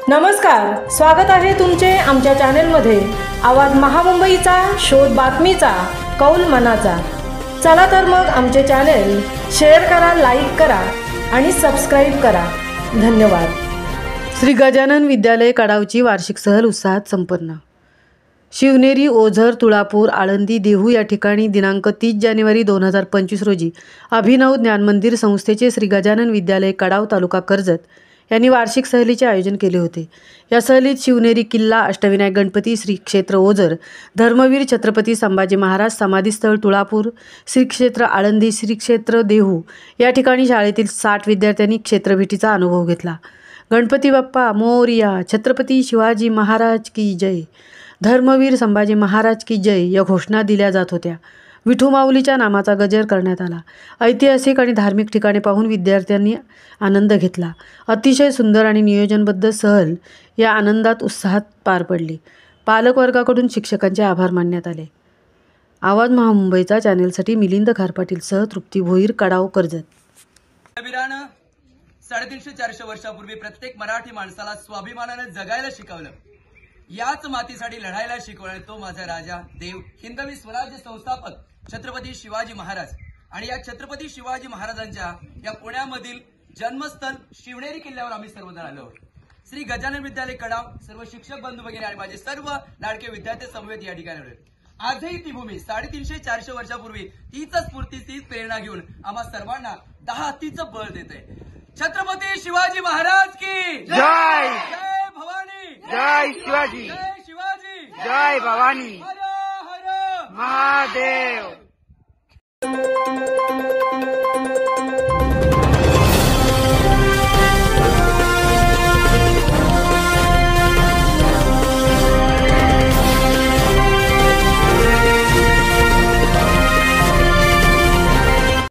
नमस्कार, स्वागत आहे तुमचे आमच्या चॅनलमध्ये। आवाज महामुंबईचा, शोध बातमीचा, कौल मनाचा। चला तर मग आमचे चॅनल शेअर करा, लाईक करा आणि सबस्क्राइब करा। धन्यवाद। श्री गजानन विद्यालय कडावची वार्षिक सहल उत्साहात संपन्न। शिवनेरी, ओझर, तुळापूर, आळंदी, देहू या ठिकाणी दिनांक 30 जानेवारी 2025 रोजी अभिनव ज्ञानमंदिर संस्थेचे श्री गजानन विद्यालय कडाव तालुका कर्जत यांनी वार्षिक सहलीचे आयोजन केले होते। या सहलीत शिवनेरी किल्ला, अष्टविनायक गणपती, श्री क्षेत्र ओझर, धर्मवीर छत्रपती संभाजी महाराज समाधीस्थळ तुळापूर, श्री क्षेत्र आळंदी, श्री क्षेत्र देहू या ठिकाणी शाळेतील 60 विद्यार्थ्यांनी क्षेत्रभेटीचा अनुभव घेतला। गणपती बाप्पा मोरया, छत्रपती शिवाजी महाराज की जय, धर्मवीर संभाजी महाराज की जय या घोषणा दिल्या जात होत्या। विठू माऊलीच्या नामाचा गजर करण्यात आला। ऐतिहासिक आणि धार्मिक ठिकाणे पाहून विद्यार्थ्यांनी आनंद घेतला। अतिशय सुंदर आणि नियोजनबद्ध सहल या आनंदात उत्साहात पार पडली। पालक वर्गाकडून शिक्षकांचे आभार मानण्यात आले। आवाज महामुंबईचा चॅनलसाठी मिलिंद खारपाटील सह तृप्ती भोईर, कडाव, कर्जत। 350-400 वर्षापूर्वी प्रत्येक मराठी माणसाला स्वाभिमानाने जगायला शिकवलं, याच मातीसाठी लढायला शिकवलं तो माझा राजा देव हिंदवी स्वराज्य संस्थापक छत्रपती शिवाजी महाराज। आणि या छत्रपती शिवाजी महाराजांच्या या पुण्यामधील जन्मस्थळ शिवनेरी किल्ल्यावर आम्ही सर्वजण आलो आहोत। श्री गजानन विद्यालय कडाव, सर्व शिक्षक बंधू भगिनी आणि माझे सर्व लाडके विद्यार्थी समवेत या ठिकाणी आले। आजही ती भूमी 350-400 वर्षापूर्वी तीच स्फूर्ती, तीच प्रेरणा घेऊन आम्हा सर्वांना 10 हत्तीचं बळ देते। छत्रपती शिवाजी महाराज की जय। जय भवानी, जय शिवाजी, जय शिवाजी, जय भवानी, हर हर महादेव।